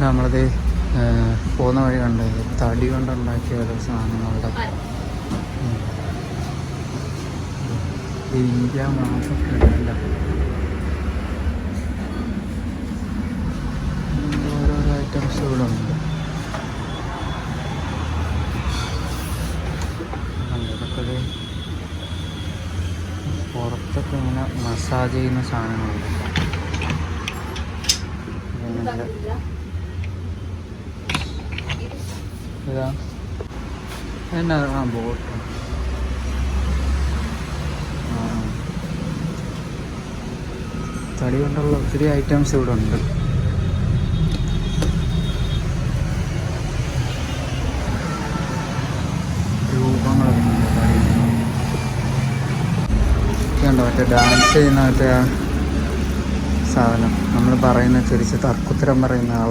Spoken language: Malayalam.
നമ്മളത് പോകുന്ന വഴി കണ്ടത് തടി കൊണ്ടുണ്ടാക്കിയ ഓരോ സാധനങ്ങളുടെ ഇന്ത്യ മാപ്പൊക്കെ ഇടല്ല ഓരോരോ ഐറ്റംസ് ഇവിടെ ഉണ്ട്. ഇതൊക്കെ പുറത്തൊക്കെ ഇങ്ങനെ മസാജ് ചെയ്യുന്ന സാധനങ്ങളുണ്ട്. ഇതാ എന്നാ ബോട്ട് തടി കൊണ്ടുള്ള ഒത്തിരി ഐറ്റംസ് ഇവിടെ ഉണ്ട്. രൂപങ്ങളൊക്കെ ഉണ്ടോ മറ്റേ ഡാൻസ് ചെയ്യുന്ന മറ്റേ സാധനം നമ്മൾ പറയുന്ന തിരിച്ച് തർക്കുത്തരം പറയുന്ന